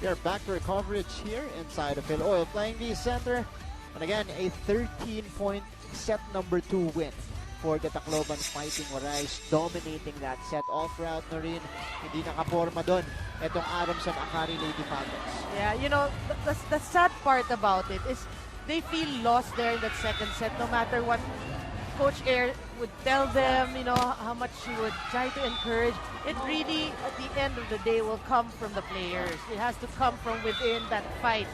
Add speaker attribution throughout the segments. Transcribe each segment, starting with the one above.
Speaker 1: We are back to our coverage here inside of Phil Oil, playing the center. And again, a 13-point set number 2 win for the Tacloban Fighting Warais, dominating that set all throughout na rin. Hindi nakaporma doon itong Adamson-Akari Lady Falcons.
Speaker 2: Yeah, you know, the sad part about it is they feel lost there in that second set, no matter what Coach Air would tell them, you know, how much she would try to encourage. It really, at the end of the day, will come from the players. It has to come from within that fight.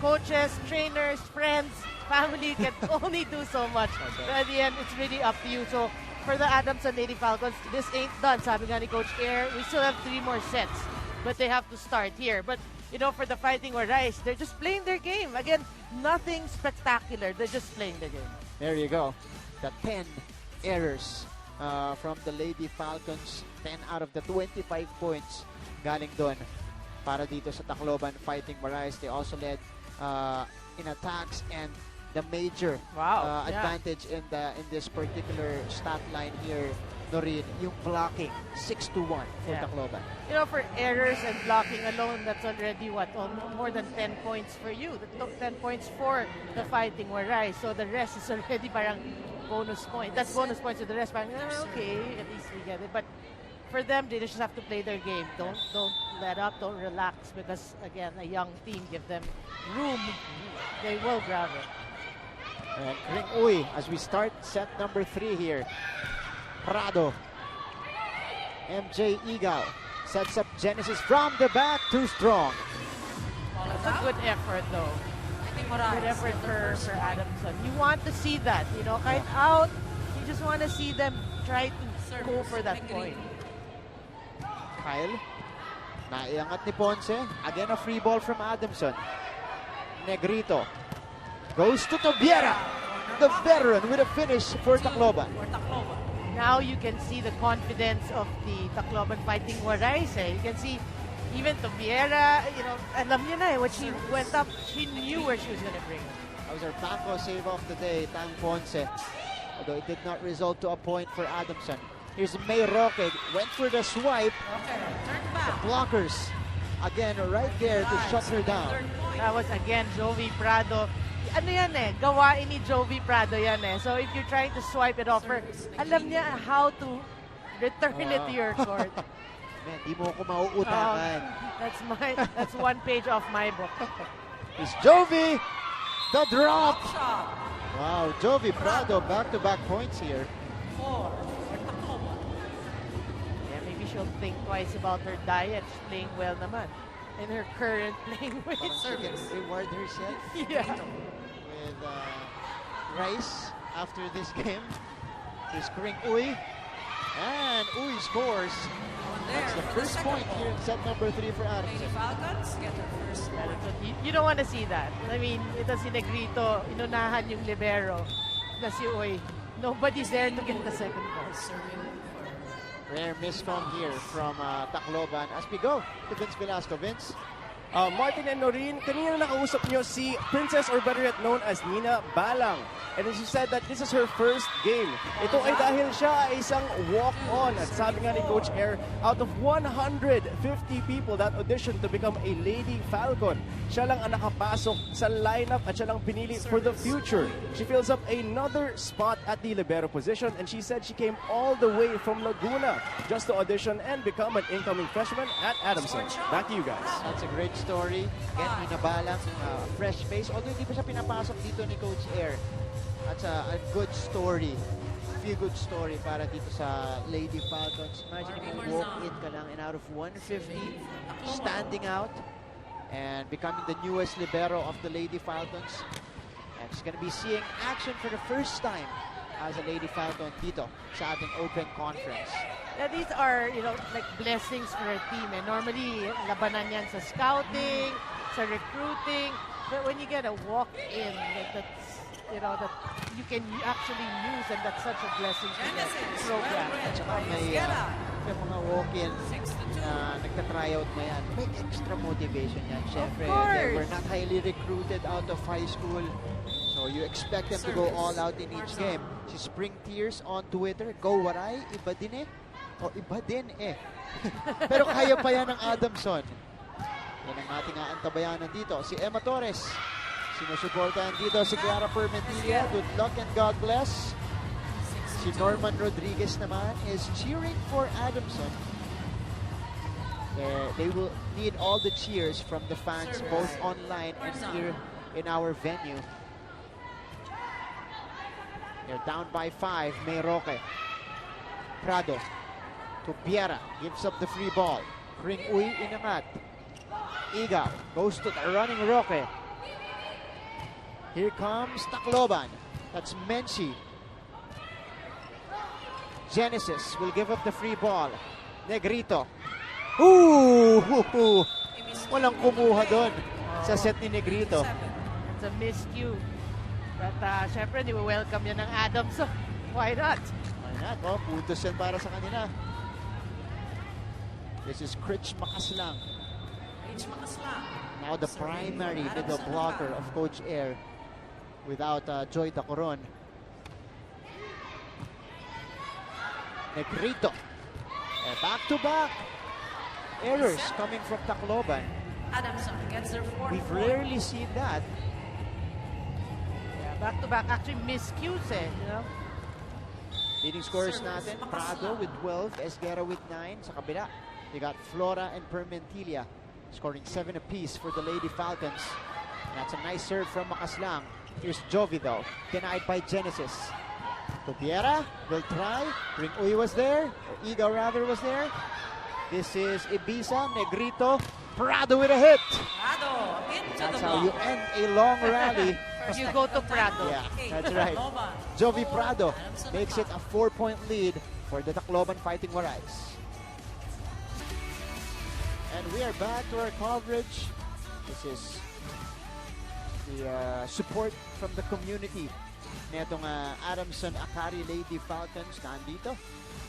Speaker 2: Coaches, trainers, friends, family can only do so much.
Speaker 1: Okay.
Speaker 2: But at the end, it's really up to you. So, for the Adamson Lady Falcons, this ain't done. Sabi nga ni Coach Air, we still have 3 more sets. But they have to start here. But, you know, for the Fighting Warais, they're just playing their game. Again, nothing spectacular. They're just playing the game.
Speaker 1: There you go. The 10 errors from the Lady Falcons. 10 out of the 25 points galing doon para dito sa Tacloban Fighting Warais. They also led in attacks, and the major advantage in this particular stat line here, Noreen, yung blocking, 6-1 for Tacloban.
Speaker 2: You know, for errors and blocking alone, that's already what, more than 10 points for you. The 10 points for the Fighting Warais. So the rest is already parang bonus point. That's bonus points to the rest. Parang, okay, at least we get it. But for them, they just have to play their game. Don't let up, don't relax, because again, a young team, give them room, they will grab it.
Speaker 1: And Ring Uy, as we start set number 3 here. Prado, MJ Eagle sets up Genesis from the back, too strong.
Speaker 2: That's a good effort though. Good effort for Adamson. You want to see that, you know, kahit out, you just want to see them try to go for that point.
Speaker 1: Kyle, naiangat ni Ponce. Again, a free ball from Adamson. Negrito goes to Tobiera, the veteran, with a finish for Tacloban.
Speaker 2: Now you can see the confidence of the Tacloban Fighting Warais. You can see even Tobiera, you know, alam niya na when she went up, she knew where she was going to bring it.
Speaker 1: That was her Paco save of the day, Tang Ponce. Although it did not result to a point for Adamson. Here's May Roque, went for the swipe. The blockers, again, right there to shut her down.
Speaker 2: That was, again, Jovi Prado. Ano yan gawain ni Jovi Prado yan So if you're trying to swipe it off her, alam niya how to return it to your court.
Speaker 1: Man, di mo ako mauutakan.
Speaker 2: That's one page off my book.
Speaker 1: It's Jovi, the drop. Wow, Jovi Prado, back-to-back points here.
Speaker 2: Yeah, maybe she'll think twice about her diet. She's playing well naman. In her current playing weight.
Speaker 1: She can reward herself.
Speaker 2: Yeah.
Speaker 1: With rice after this game. Here's Ring Uy. And Uy scores. That's the first point here in set number 3 for Adamson.
Speaker 3: Falcons get their first point.
Speaker 2: You don't want to see that. I mean, ito si Negrito, inunahan yung libero na si Uy. Nobody's there to get the second ball.
Speaker 1: Rare miscom here from Tacloban. As we go to Vince Velasco. Vince?
Speaker 4: Martin and Noreen, kanina nakausap nyo si Princess, or better yet known as Nina Balang. And she said that this is her first game. Ito ay dahil siya ay isang walk-on. At sabi nga ni Coach Air, out of 150 people that auditioned to become a Lady Falcon, siya lang ang nakapasok sa lineup at siya lang pinili for the future. She fills up another spot at the libero position, and she said she came all the way from Laguna just to audition and become an incoming freshman at Adamson. Back to you guys.
Speaker 1: That's a great story. Again, Nina Balang, fresh face. Although hindi pa siya pinapasok dito ni Coach Air. That's a good story. Feel good story para dito sa Lady Falcons. Imagine if you walk in ka lang and out of 150, standing out and becoming the newest libero of the Lady Falcons. And she's going to be seeing action for the first time as a Lady Falcon dito sa ating Open Conference.
Speaker 2: Yeah, these are, you know, like blessings for a team. And normally, labanan yan sa scouting, sa recruiting. But when you get a walk-in, like that's, you know, that you can actually use, and that's such a blessing to the program.
Speaker 1: At saka may mga walk-in na nagka-tryout na yan. May extra motivation yan. Siyempre, they were not highly recruited out of high school. So you expect them to go all out in each game. Si Spring Tears on Twitter, go waray, iba din eh. O iba din eh. Pero kaya pa yan ng Adamson. Yan ang ating aantabayanan dito. Si Emma Torres. Sinusuportahan dito si Clara Permentilla. Good luck and God bless. Si Norman Rodriguez naman is cheering for Adamson. They will need all the cheers from the fans both online and here in our venue. They're down by 5. May Roque. Prado to Piera. Gives up the free ball. Ring Uy inangat. Igaw goes to the running Roque. Here comes Tacloban. That's Menchi. Genesis will give up the free ball. Negrito. Ooh! Walang kumuha doon sa set ni Negrito.
Speaker 2: It's a miscue. But syempre, welcome yan ng Adamson. Why not?
Speaker 1: Why not? Oh, puntos yan para sa kanila. This is Critch Makaslang. Now the primary middle blocker of Coach Air without Joy Dacoron. Negrito. Back-to-back errors coming from Tacloban.
Speaker 3: Adamson gets their fourth
Speaker 1: We've
Speaker 3: point.
Speaker 1: rarely seen that.
Speaker 2: Yeah, back-to-back actually miscues you know.
Speaker 1: Leading scorers natin, Prado with 12, Esguerra with 9. Sa kabila, you got Flora and Permentilla scoring 7 apiece for the Lady Falcons. And that's a nice serve from Makaslang. Here's Jovi though, denied by Genesis. Tupiera will try. Ring Uy was there, or Iga rather was there. This is Ibiza, Negrito, Prado with a hit.
Speaker 3: Prado into
Speaker 1: That's
Speaker 3: the
Speaker 1: how you
Speaker 3: block.
Speaker 1: end a long rally.
Speaker 2: You go to Prado.
Speaker 1: Yeah, that's right. Jovi Prado makes it a 4-point lead for the Tacloban Fighting Warais. And we are back to our coverage. This is the support from the community netong Adamson-Akari Lady Falcons nandito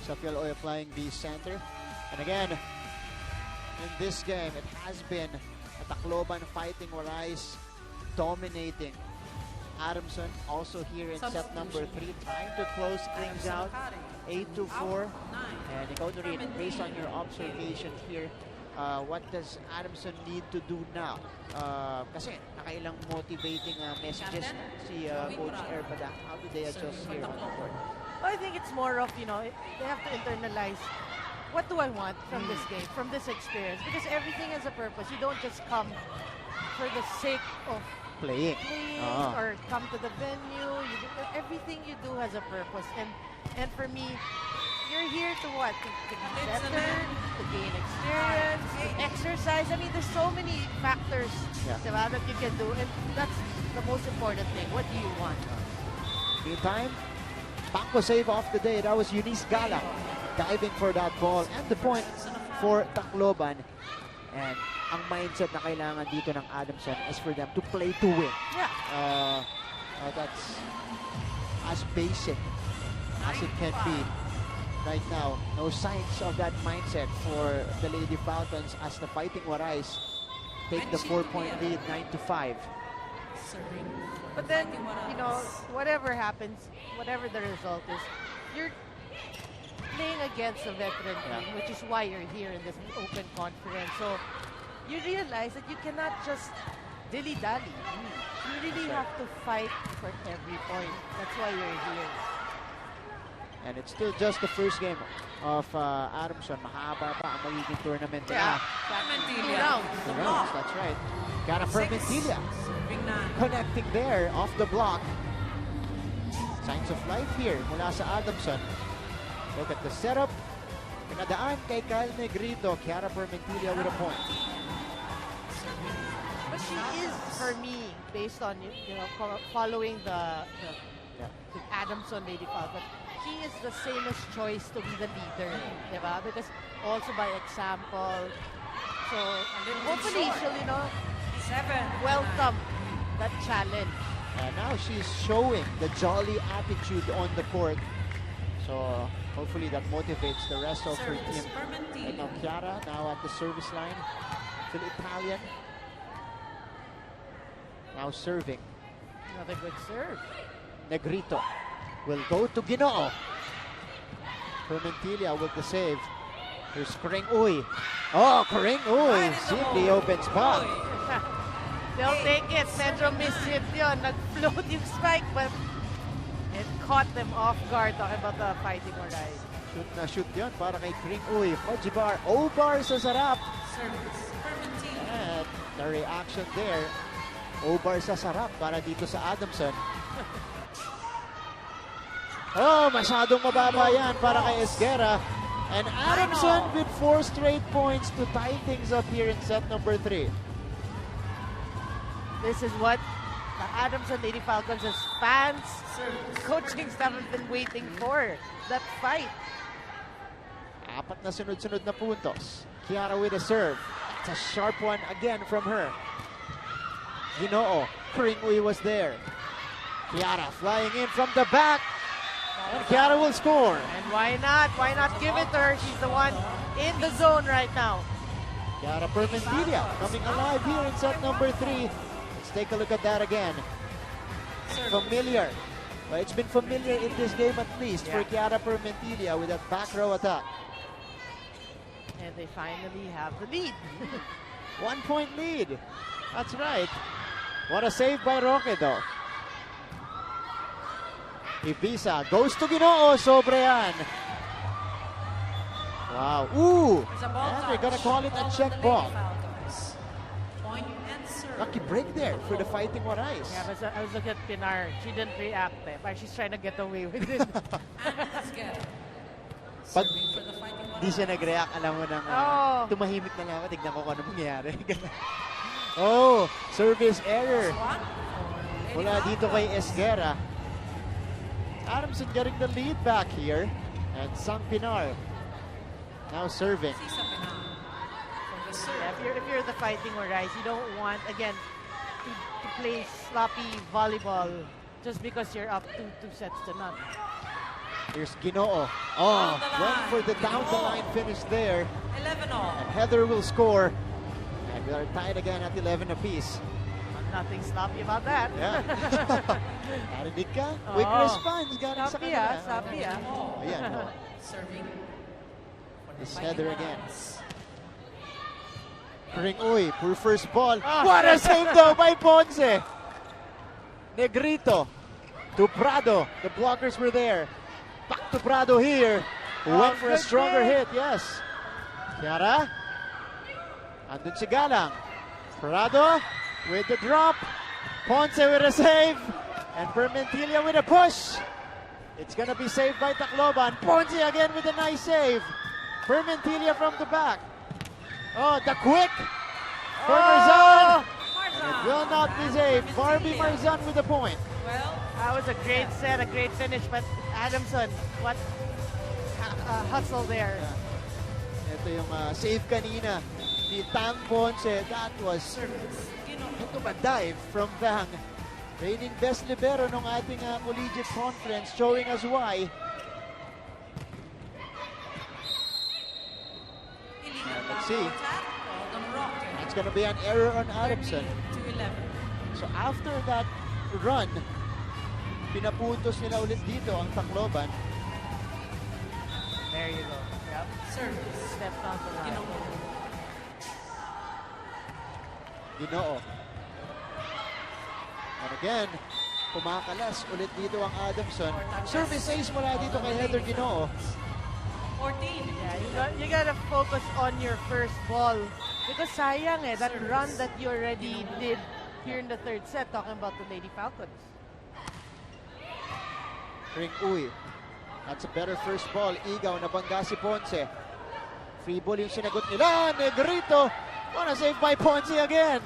Speaker 1: sa Phil Oil Flying V Center. And again, in this game, it has been a Tacloban Fighting Warais dominating Adamson. Also here in set number 3, trying to close things out 8-4. And ikaw na rin, based on your observation here, what does Adamson need to do now? Kasi nakailang motivating messages si Coach Erpada. How do they adjust here on the court?
Speaker 2: Well, I think it's more of, they have to internalize, what do I want from this game, from this experience? Because everything has a purpose. You don't just come for the sake of
Speaker 1: Playing.
Speaker 2: or come to the venue. Everything you do has a purpose. And for me, you're here to what? To be better, to gain experience, to exercise. I mean, there's so many factors diba, that you can do. And that's the most important thing. What do you want?
Speaker 1: Meantime, Paco save of the day. That was Eunice Galang diving for that ball and the point for Tacloban. And ang mindset na kailangan dito ng Adamson is for them to play to win.
Speaker 2: Yeah.
Speaker 1: That's as basic as it can be right now. No signs of that mindset for the Lady Falcons as the Fighting Warais take the 4-point lead 9-5.
Speaker 2: But then, whatever happens, whatever the result is, you're playing against a veteran team, which is why you're here in this open conference. So you realize that you cannot just dilly-dally. You really have to fight for every point. That's why you're here.
Speaker 1: And it's still just the first game of Adamson. Mahaba pa ang magiging tournament nila.
Speaker 2: Two rounds.
Speaker 1: The rounds, that's right. Got a Permentilla connecting there off the block. Signs of life here mula sa Adamson. Look at the setup. Pinadaan kay Kyle Negrito. Chiara Permentilla with a point.
Speaker 2: But she is, for me, based on following the Adamson Lady Falcon, she is the safest choice to be the leader, diba? Because also by example, so hopefully she'll welcome that challenge.
Speaker 1: And now she's showing the jolly attitude on the court. So hopefully that motivates the rest of her team. And now Chiara now at the service line. Still Italian. Now serving.
Speaker 2: Another good serve.
Speaker 1: Negrito will go to Ginoo. Permentilla with the save. Here's Kring Uy. Oh, Kring Uy.
Speaker 3: Right in the
Speaker 1: See the
Speaker 3: hole.
Speaker 1: open spot.
Speaker 3: Uy.
Speaker 2: They'll take it. Medyo miss-hit yun. Nag-float yung spike, but it caught them off guard. Talking about the Fighting Orais.
Speaker 1: Shoot na shoot yun para kay Kring Uy. Hojibar. O-bar sa sarap.
Speaker 3: Service. Permitting.
Speaker 1: And the reaction there. O-bar sa sarap para dito sa Adamson. Oh, masyadong mababa yan para kay Esguerra. And Adamson with 4 straight points to tie things up here in set number 3.
Speaker 2: This is what the Adamson Lady Falcons as fans,
Speaker 3: Service.
Speaker 2: coaching staff have been waiting for. That fight.
Speaker 1: Apat na sunod-sunod na puntos. Kiara with a serve. That's a sharp one again from her. Ginoo. Kring Uy was there. Kiara flying in from the back. And Kiara will score.
Speaker 2: And why not? Why not give it to her? She's the one in the zone right now.
Speaker 1: Kiara Permentilla coming alive here in set number 3. Let's take a look at that again. Familiar. Well, it's been familiar in this game at least for Kiara Permentilla with that back row attack.
Speaker 2: And they finally have the lead.
Speaker 1: 1 point lead. That's right. What a save by Roque though. Ibiza goes to Ginoo. Sobre yan. Wow. Ooh.
Speaker 3: There's a ball
Speaker 1: And they're gonna
Speaker 3: touch.
Speaker 1: call it a
Speaker 3: Ball
Speaker 1: check
Speaker 3: from the
Speaker 1: ball.
Speaker 3: Lady Falcons. Point and serve.
Speaker 1: Lucky break there for the Fighting Orais.
Speaker 2: Yeah, but I was looking at Pinar. She didn't react. But she's trying to get away with it.
Speaker 3: And Esguerra.
Speaker 1: Pag
Speaker 3: Serving for the Fighting
Speaker 1: di siya nag-react, alam mo nang
Speaker 2: Oh.
Speaker 1: tumahimik na lang ako. Tignan ko kung ano mangyari. Oh, service error.
Speaker 3: One.
Speaker 1: Mula dito kay Esguerra. Adamson getting the lead back here. And Sang Pinar now serving.
Speaker 3: Sisa Pinar. From the
Speaker 2: Yeah,
Speaker 3: serve.
Speaker 2: if you're the Fighting Orais, you don't want, again, to play sloppy volleyball just because you're up 2 sets to none.
Speaker 1: Here's Ginoo. Oh,
Speaker 3: Down the
Speaker 1: went
Speaker 3: line.
Speaker 1: for the down the
Speaker 3: Ginoo.
Speaker 1: line finish there.
Speaker 3: 11 all.
Speaker 1: And Heather will score. And we are tied again at 11 apiece.
Speaker 2: Nothing sloppy about that.
Speaker 1: Yeah. Narinig ka? Quick
Speaker 2: Oo.
Speaker 1: response galing sa
Speaker 2: Sloppy
Speaker 1: kanila.
Speaker 2: sloppy
Speaker 3: Oh.
Speaker 1: Ayan, oh.
Speaker 3: Serving. for the
Speaker 1: It's
Speaker 3: Fighting
Speaker 1: Heather again.
Speaker 3: Orais.
Speaker 1: Kring Uy, poor first ball.
Speaker 2: Oh.
Speaker 1: What a save though by Ponce. Negrito to Prado. The blockers were there. Back to Prado here. Who went for a
Speaker 2: good
Speaker 1: stronger
Speaker 2: hit.
Speaker 1: hit, yes. Kiara. Andun si Galang. Prado with the drop. Ponce with a save. And Permentilla with a push. It's gonna be saved by Tacloban. Ponce again with a nice save. Permentilla from the back. Oh, the quick for Marzan. It will not be saved. Barbie Marzan with the point.
Speaker 3: Well,
Speaker 2: That was a great set, a great finish, but Adamson, what hustle there.
Speaker 1: Ito yung save kanina ni Tang Ponce. That was
Speaker 3: service.
Speaker 1: ito ba dive from Vang. Reigning best libero ng ating collegiate conference, showing us why.
Speaker 3: Illegal
Speaker 1: Let's
Speaker 3: back
Speaker 1: see.
Speaker 3: row attack. Called on Roque.
Speaker 1: It's gonna be an error on Adamson.
Speaker 3: 13-11.
Speaker 1: So after that run, pinapuntos nila ulit dito ang Tacloban.
Speaker 2: There you go. Yep.
Speaker 3: Service.
Speaker 2: Stepped on the line.
Speaker 1: Ginoo. And again, kumakalas ulit dito ang Adamson. Service ace mula dito kay Heather Ginoo.
Speaker 3: 14.
Speaker 2: Yeah, you gotta focus on your first ball. Because sayang that run that you already did here in the third set, talking about the Lady Falcons.
Speaker 1: Kring Uy. That's a better first ball. Igaw, nabangga si Ponce. Free ball yung sinagot nila. Negrito. What a save by Ponce again.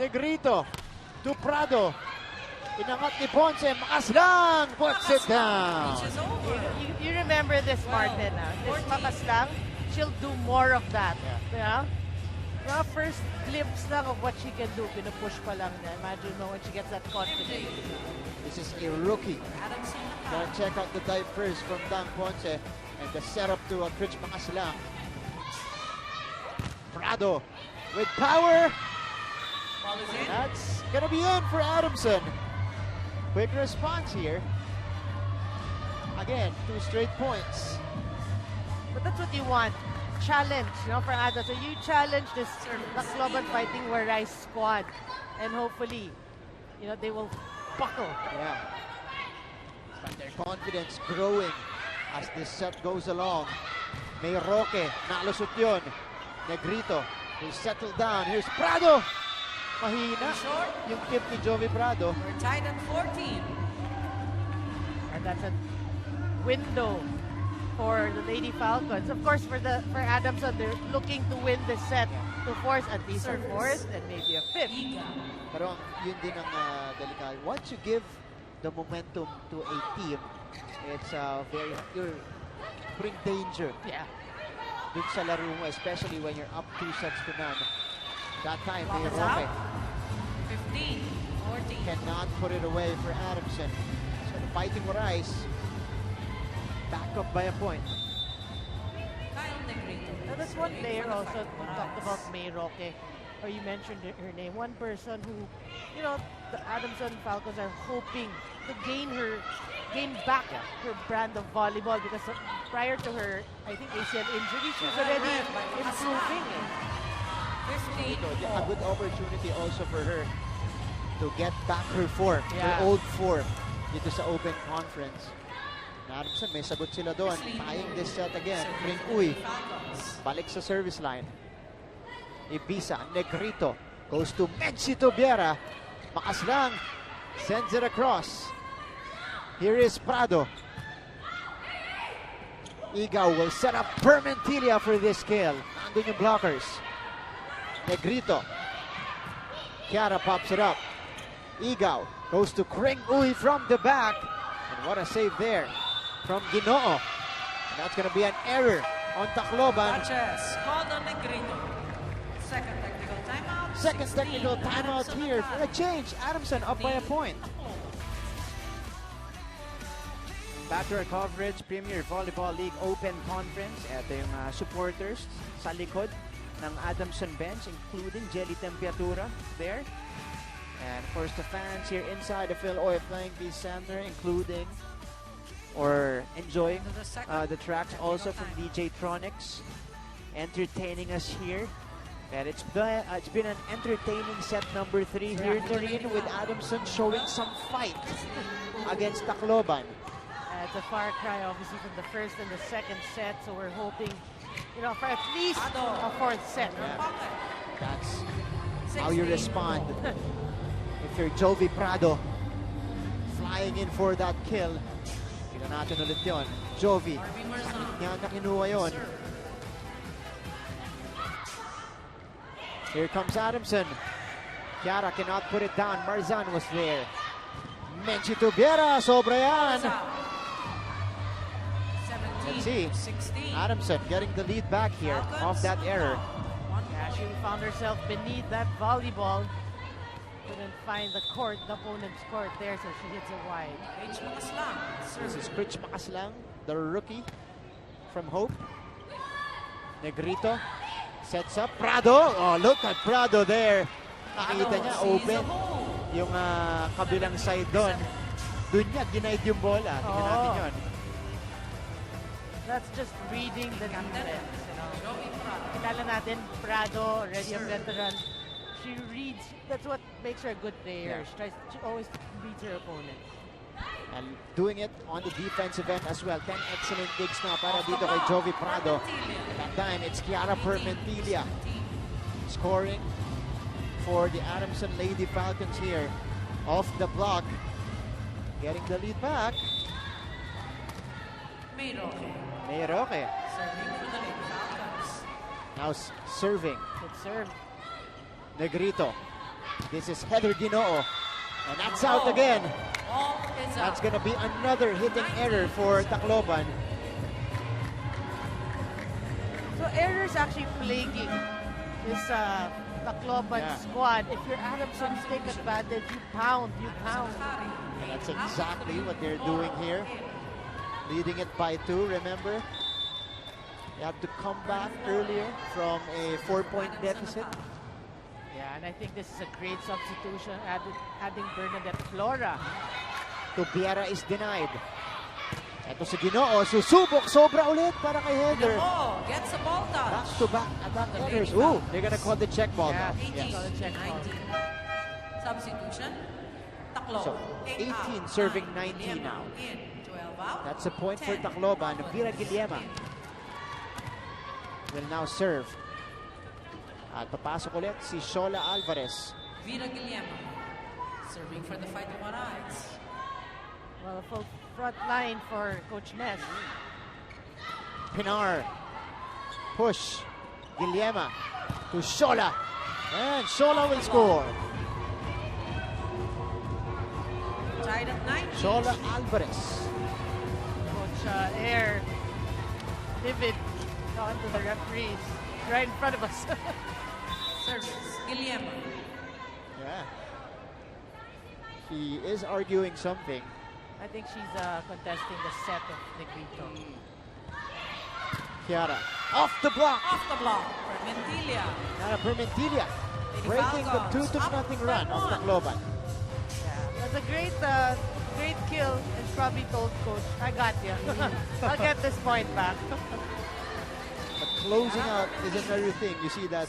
Speaker 1: Negrito to Prado. Inangat ni Ponce. Makas lang. Puts it down.
Speaker 3: Reaches over.
Speaker 2: You remember this, Martin. This makas lang, she'll do more of that. Yeah. Mga first glimpse lang of what she can do. Pinupush pa lang niya. Imagine mo when she gets that confidence.
Speaker 1: This is a rookie.
Speaker 3: Adamson-Akari.
Speaker 1: Gotta check out the dive first from Tang Ponce. And the setup to Critch Makas lang. Prado with power.
Speaker 3: Ball is in.
Speaker 1: That's gonna be in for Adamson. Quick response here. Again, 2 straight points.
Speaker 2: But that's what you want. Challenge, for Ada. So you challenge this Tacloban Fighting Waray squad. And hopefully, they will buckle.
Speaker 1: Yeah. But their confidence growing as this set goes along. May Roque, nalusot yun. Negrito will settle down. Here's Prado. Mahina yung tip ni Jovi Prado.
Speaker 3: We're tied at 14.
Speaker 2: And that's a window for the Lady Falcons. Of course, for Adamson, they're looking to win this set to force at least a fourth and maybe a fifth.
Speaker 1: Pero yun din ang delikado. Once you give the momentum to a team, it's you bring danger.
Speaker 2: Yeah.
Speaker 1: Dun sa laro mo, especially when you're up 2 sets to none. That time,
Speaker 3: Clock
Speaker 1: May
Speaker 3: is
Speaker 1: Roque
Speaker 3: out. 15, 14.
Speaker 1: cannot put it away for Adamson. So the Fighting Warais back up by a point.
Speaker 3: Kyle Negrito.
Speaker 2: Now, that's one player also who talked about May Roque, or you mentioned her name. One person who, the Adamson Falcons are hoping to gain back her brand of volleyball because prior to her, I think, ACL injury, she was already improving.
Speaker 3: 15.
Speaker 1: A good opportunity also for her to get back her form, her
Speaker 2: Yeah.
Speaker 1: old form dito sa Open Conference. Adamson, may sagot sila doon. Tying this set again. Ring Uy, balik sa service line. Ibiza, Negrito, goes to Menchi Tobiera. Makas lang, sends it across. Here is Prado. Igaw will set up Permentilia for this kill. Nandun yung blockers. Negrito. Chiara pops it up. Igaw goes to Kring Uy from the back. And what a save there from Ginoo. And that's going to be an error on Tacloban.
Speaker 3: Batches called on Negrito. Second technical timeout.
Speaker 1: Second
Speaker 3: 16.
Speaker 1: technical timeout here for a change. Adamson up by a point.
Speaker 4: Back to our coverage, Premier Volleyball League Open Conference. Ito yung supporters sa likod ng Adamson bench, including Jelly Tempiatura there. And of course, the fans here inside the Phil Oy Flying V Center, including or enjoying the tracks also from DJ Tronics, entertaining us here. And it's been an entertaining set number 3 here in Turin, with Adamson showing some fight against Tacloban.
Speaker 2: It's a far cry, obviously, from the first and the second set. So we're hoping, for at least a fourth set.
Speaker 1: Yeah. That's how you respond. If you're Jovi Prado, flying in for that kill. Tignan natin ulit yun. Jovi, yan na kinuha yun. Here comes Adamson. Chiara cannot put it down. Marzan was there. Menchi Tubiera, sobra yan.
Speaker 3: 17,
Speaker 1: Let's see.
Speaker 3: 16.
Speaker 1: Adamson getting the lead back here off that error.
Speaker 2: Yeah, she found herself beneath that volleyball. Couldn't find the opponent's court there, so she hits it wide.
Speaker 3: H. Makaslang.
Speaker 1: This is Pritch Makaslang, the rookie from Hope. Negrito sets up. Prado! Oh, look at Prado there. Nakita niya, open yung kabilang side doon. Doon niya, ginaid yung bola. Tingnan natin yun.
Speaker 2: That's just reading the defense. Kilala natin, Prado, already a veteran. She reads, that's what makes her a good player.
Speaker 1: Yeah.
Speaker 2: She always beats her opponent.
Speaker 1: And doing it on the defensive end as well. 10 excellent digs na para dito kay Jovi Prado. That time, it's Chiara Permentilia scoring for the Adamson Lady Falcons here. Off the block. Getting the lead back.
Speaker 3: May Roque.
Speaker 1: May Roque.
Speaker 3: Serving for the Lady Falcons.
Speaker 1: Now serving.
Speaker 2: Good serve.
Speaker 1: Negrito. This is Heather Ginoo. And that's out again.
Speaker 3: All is
Speaker 1: That's
Speaker 3: out.
Speaker 1: going to be another hitting error for Tacloban.
Speaker 2: So errors actually plaguing this Tacloban squad. If you're Adamson, take advantage. You pound.
Speaker 1: And that's exactly what they're doing here. Leading it by 2, remember? You have to come back earlier from a 4-point deficit.
Speaker 2: Yeah, and I think this is a great substitution, adding Bernadette Flora.
Speaker 1: Tubiera is denied. Ito si Ginoo, susubok, sobra ulit para kay Heather.
Speaker 3: Ginoo gets a ball touch.
Speaker 1: Back-to-back attack errors. Ooh, they're gonna call the check ball
Speaker 2: Yeah.
Speaker 1: now.
Speaker 3: 18,
Speaker 2: Yes.
Speaker 3: 19. Substitution. Tacloban.
Speaker 1: So, 18 serving 19 now.
Speaker 3: In. 12 out.
Speaker 1: That's a point for
Speaker 3: 10.
Speaker 1: Tacloban. Vira Guillema will now serve. At papasok ulit si Shola Alvarez.
Speaker 3: Vira Guillema. Serving for the Fighting Warriors.
Speaker 2: Well, a full front line for Coach Ness.
Speaker 1: Pinar. Push. Guillema to Shola. And Shola will score.
Speaker 3: Tied at 19.
Speaker 1: Shola Alvarez.
Speaker 2: Coach Air, livid, talking to the referees right in front of us.
Speaker 3: Service. Guillema.
Speaker 1: Yeah. She is arguing something.
Speaker 2: I think she's contesting the set of Negrito.
Speaker 1: Chiara. Off the block.
Speaker 3: Off the block for Mentilia.
Speaker 1: Chiara Permentilia.
Speaker 3: Lady
Speaker 1: Breaking the
Speaker 3: Falcons
Speaker 1: 2-0 run of
Speaker 3: 10-1.
Speaker 1: Tacloban.
Speaker 2: Yeah, that's a great kill, and she probably told Coach, I got you. I'll get this point back.
Speaker 1: But closing out is another thing. You see that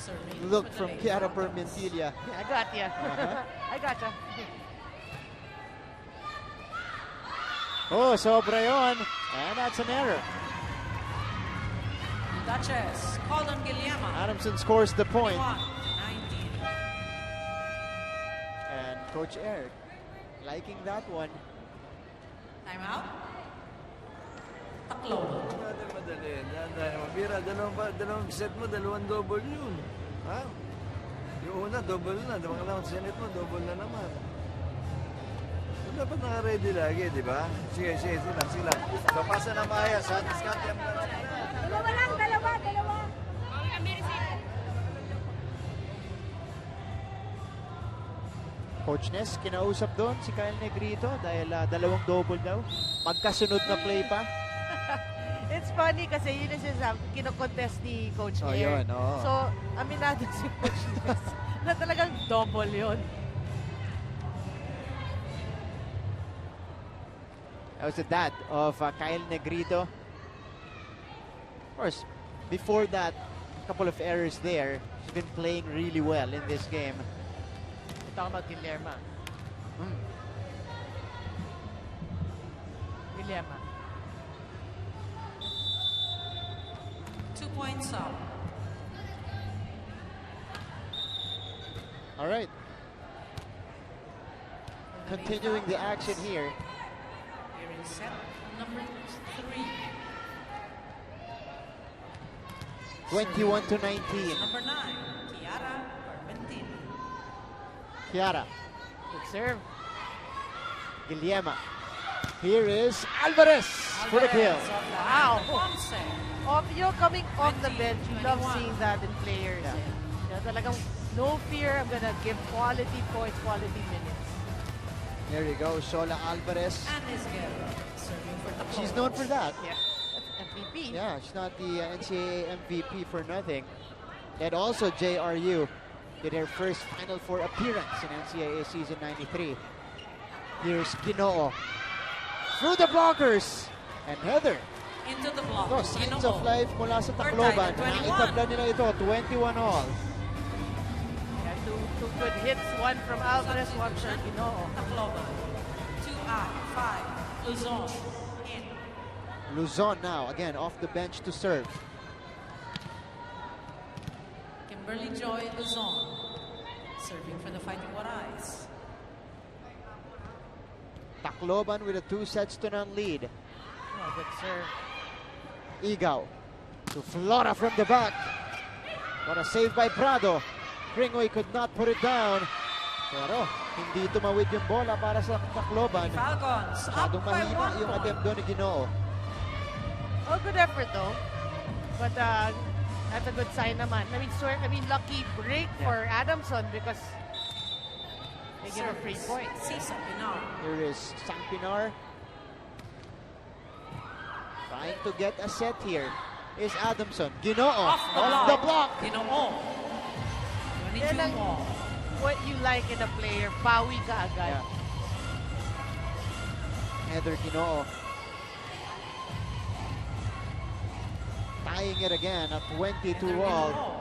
Speaker 1: look from Chiara Permentilia.
Speaker 2: I got you. I got you.
Speaker 1: Oh, sobra yun. And that's an error.
Speaker 3: Duchess. Called on Guillema.
Speaker 1: Adamson scores the point.
Speaker 3: 19.
Speaker 1: And Coach Eric liking that one.
Speaker 3: Timeout. Tacloban.
Speaker 5: Madali. Mabira, dalawang set mo, dalawang double yun. Ha? Yung una, double na. Dalawang set mo, double na naman. Dapat naka-ready lagi, di ba? Sige, sila. So, pasa na maayos, ha? Diskarte ang mga.
Speaker 6: Dalawa lang, dalawa.
Speaker 1: Coach Ness, kinausap doon si Kyle Negrito dahil dalawang double daw. Magkasunod na play pa.
Speaker 2: It's funny kasi yun yung sinasabi, kinokontest ni Coach
Speaker 1: Oh,
Speaker 2: Air.
Speaker 1: yun, oo.
Speaker 2: So, aminado si Coach Ness na talagang double yun.
Speaker 1: That was the dad of Kyle Negrito. Of course, before that, a couple of errors there. She's been playing really well in this game.
Speaker 2: We're talking about Guillermo. Guillermo.
Speaker 3: 2 points up.
Speaker 1: All right. Continuing the action here.
Speaker 3: Here is set number 3.
Speaker 1: 21-19.
Speaker 3: Number 9. Chiara Permentin.
Speaker 1: Chiara.
Speaker 2: Good serve.
Speaker 1: Guillema. Here is Alvarez for the kill.
Speaker 2: Wow.
Speaker 3: Ponce.
Speaker 2: Coming off the bench, you love
Speaker 3: 21.
Speaker 2: seeing that in players.
Speaker 1: Yeah.
Speaker 2: Yeah, talagang no fear, I'm gonna give quality points, quality minutes.
Speaker 1: There you go, Shola Alvarez.
Speaker 3: And Isguera. Serving for Tacloban.
Speaker 1: She's known for that.
Speaker 2: Yeah, that's MVP.
Speaker 1: Yeah, she's not the NCAA MVP for nothing. And also JRU did her first Final Four appearance in NCAA season 93. Here's Ginoo. Through the blockers. And Heather.
Speaker 3: Into the block.
Speaker 1: No, signs of
Speaker 3: Ginoo.
Speaker 1: life mula sa
Speaker 3: Third
Speaker 1: Tacloban.
Speaker 3: title, 21.
Speaker 1: Naitabla nila ito, 21 all.
Speaker 2: Yeah, two good hits, one from Alvarez, one from
Speaker 3: Substitution.
Speaker 2: Ginoo.
Speaker 3: Tacloban. 2 out. 5. Luzon. In.
Speaker 1: Luzon now, again, off the bench to serve.
Speaker 3: Kimberly Joy Luzon. Serving for the Fighting Warriors.
Speaker 1: Tacloban with a 2-0 lead.
Speaker 2: Oh, good serve.
Speaker 1: Igaw to Flora from the back. What a save by Prado. Pringoy could not put it down. Pero hindi tumawid yung bola para sa Tacloban.
Speaker 3: Falcons up
Speaker 1: Masyadong
Speaker 3: by
Speaker 1: mahina
Speaker 3: 1
Speaker 1: yung
Speaker 3: point.
Speaker 1: attempt doon ni Ginoo.
Speaker 2: Oh, good effort though. But that's a good sign naman. Lucky break for Adamson because they give a free point.
Speaker 3: Cesar Pinar.
Speaker 1: Here is Sang Pinar. Trying to get a set here is Adamson. Ginoo
Speaker 3: Off
Speaker 1: the block.
Speaker 3: Ginoo. 22
Speaker 2: Yan ang
Speaker 3: more.
Speaker 2: what you like in a player. Pawi ka agad.
Speaker 1: Yeah. Heather Ginoo. tying it again at 22 all.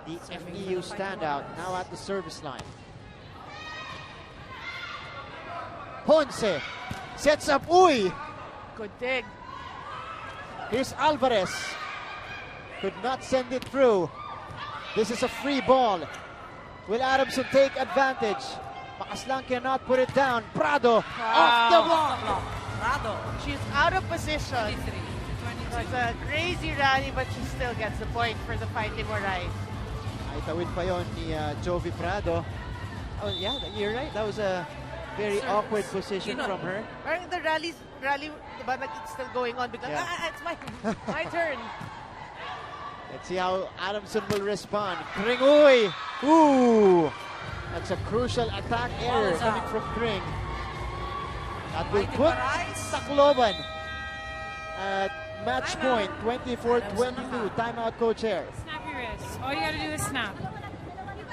Speaker 1: The FEU standout now at the service line. Ponce sets up Uy.
Speaker 2: Good dig.
Speaker 1: Here's Alvarez. Could not send it through. This is a free ball. Will Adamson take advantage? Makaslang cannot put it down. Prado off the block.
Speaker 3: Prado.
Speaker 2: She's out of position.
Speaker 3: 23 to 22.
Speaker 2: It's a crazy rally, but she still gets the point for the Fighting Waray.
Speaker 1: Ay tawid pa yon ni Jovi Prado. Oh yeah, you're right. That was a very
Speaker 3: Service.
Speaker 1: awkward position
Speaker 3: Yun,
Speaker 1: from her.
Speaker 2: Parang the rally, diba, it's still going on because
Speaker 1: Yeah.
Speaker 2: it's my turn.
Speaker 1: Let's see how Adamson will respond. Kring Uy. Ooh. That's a crucial attack error
Speaker 3: is
Speaker 1: coming
Speaker 3: out.
Speaker 1: from Kring. That will
Speaker 3: Fighting
Speaker 1: put
Speaker 3: Waray.
Speaker 1: Tacloban at match point 24-22. Timeout, Coach Air.
Speaker 6: Snap your wrist. All you gotta do is snap.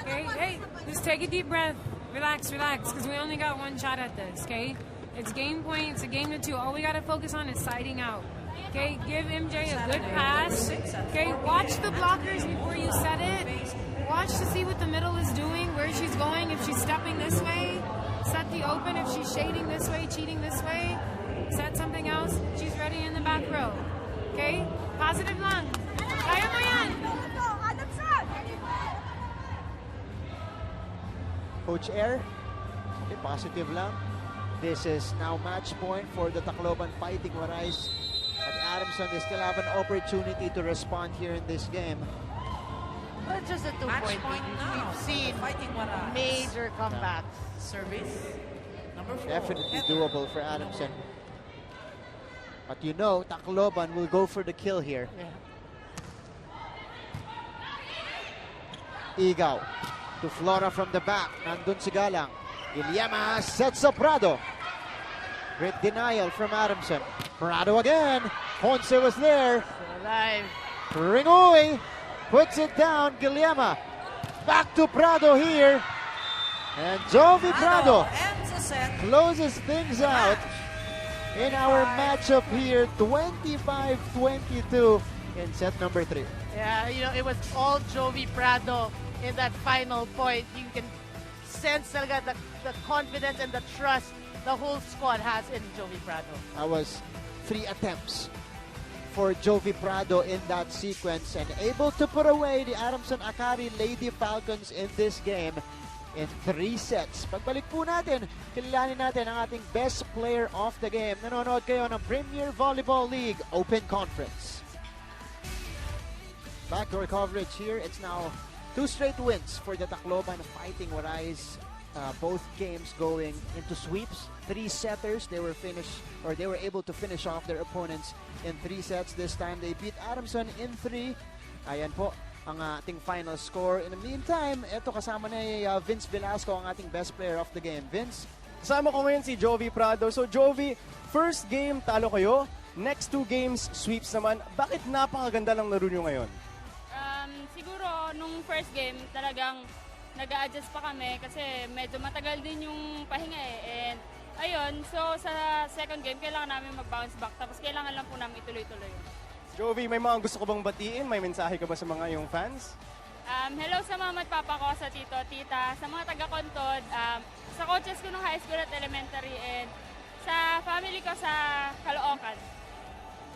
Speaker 6: Okay? Hey, just take a deep breath. Relax, relax, because we only got one shot at this, okay? It's game point, it's a game to 2. All we gotta focus on is siding out. Okay? Give MJ a good pass. Okay? Watch the blockers before you set it. Watch to see what the middle is doing, where she's going, if she's stepping this way. Set the open if she's shading this way, cheating this way. Set something else. She's ready in the back row. Okay? Positive lang. Kaya mo yan!
Speaker 1: Coach Air, okay, positive lang. This is now match point for the Tacloban Fighting Warays. But Adamson, they still have an opportunity to respond here in this game.
Speaker 2: Well, it's just a
Speaker 3: Match
Speaker 2: 2-point
Speaker 3: point
Speaker 2: lead.
Speaker 3: now.
Speaker 2: We've seen
Speaker 3: Fighting Waray.
Speaker 2: major comebacks.
Speaker 3: Service. Number 4.
Speaker 1: Definitely
Speaker 3: Heather.
Speaker 1: doable for Adamson. But you know, Tacloban will go for the kill here.
Speaker 2: Yeah.
Speaker 1: Igaw to Flora from the back. Nandun si Galang. Ilyama sets up Prado. Great denial from Adamson. Prado again. Ponce was there.
Speaker 2: Still alive.
Speaker 1: Ringoy puts it down. Guillermo back to Prado here. And Jovi Prado
Speaker 3: ends the set.
Speaker 1: closes things out in our matchup here. 25-22 in set number 3.
Speaker 2: Yeah, you know, it was all Jovi Prado in that final point. You can sense talaga the confidence and the trust the whole squad has in Jovi Prado.
Speaker 1: That was 3 attempts for Jovi Prado in that sequence and able to put away the Adamson-Akari Lady Falcons in this game in 3 sets. Pagbalik po natin, kilalanin natin ang ating best player of the game. Nanonood kayo ng Premier Volleyball League Open Conference. Backdoor coverage here. It's now 2 straight wins for the Tacloban Fighting Warays. Both games going into sweeps. 3 setters. They were able to finish off their opponents in 3 sets. This time they beat Adamson in 3. Ayan po ang ating final score. In the meantime, eto kasama ni Vince Velasco, ang ating best player of the game. Vince?
Speaker 4: Kasama ko ngayon si Jovi Prado. So Jovi, first game talo kayo. Next 2 games, sweeps naman. Bakit napakaganda ng laro nyo ngayon?
Speaker 7: Siguro, nung first game, talagang nag-a-adjust pa kami kasi medyo matagal din yung pahinga eh. And ayun, so sa second game, kailangan namin mag-bounce back. Tapos kailangan lang po namin ituloy-tuloy.
Speaker 4: Jovi, may mga gusto ko bang batiin? May mensahe ka ba sa mga iyong fans?
Speaker 7: Hello sa mama at papa ko, sa tito, tita, sa mga taga-Kontod, sa coaches ko nung high school at elementary, and sa family ko sa Caloocan.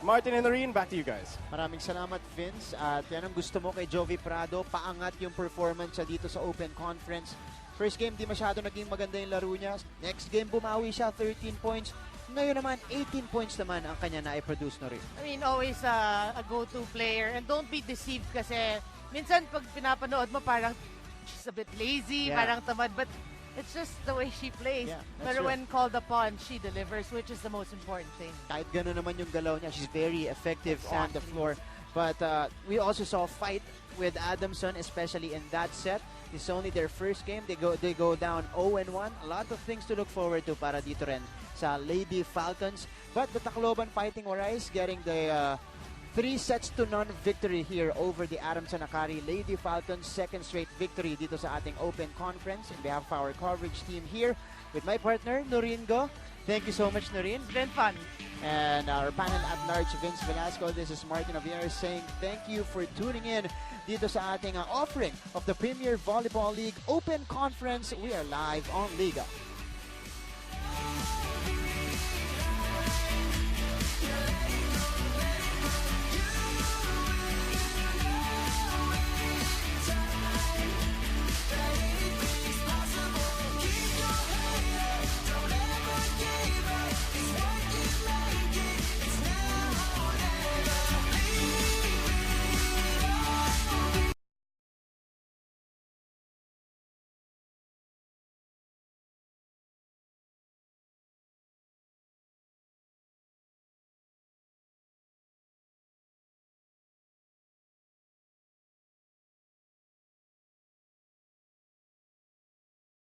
Speaker 4: Martin and Noreen, back to you guys.
Speaker 1: Maraming salamat, Vince. At yan ang gusto mo kay Jovi Prado. Paangat yung performance siya dito sa Open Conference. First game, di masyado naging maganda yung laro niya. Next game, bumawi siya, 13 points. Ngayon naman, 18 points naman ang kanya na-produce na rin.
Speaker 2: I mean, always a go-to player. And don't be deceived kasi minsan pag pinapanood mo parang she's a bit lazy,
Speaker 1: Yeah.
Speaker 2: parang tamad. But it's just the way she plays.
Speaker 1: Yeah, that's
Speaker 2: But
Speaker 1: true.
Speaker 2: when called upon, she delivers, which is the most important thing.
Speaker 1: Kahit gano'n naman yung galaw niya, she's very effective on the
Speaker 2: Exactly.
Speaker 1: floor. But we also saw a fight with Adamson, especially in that set. It's only their first game. They go down 0-1. A lot of things to look forward to para dito rin sa Lady Falcons. But the Tacloban Fighting Warays getting the 3-0 victory here over the Adamson-Akari Lady Falcons. Second straight victory dito sa ating Open Conference. On behalf of our coverage team here with my partner, Noringo, Thank you so much, Noreen.
Speaker 2: It's been fun.
Speaker 1: And our panel at large, Vince Velasco, this is Martin Javier saying thank you for tuning in dito sa ating offering of the Premier Volleyball League Open Conference. We are live on Liga.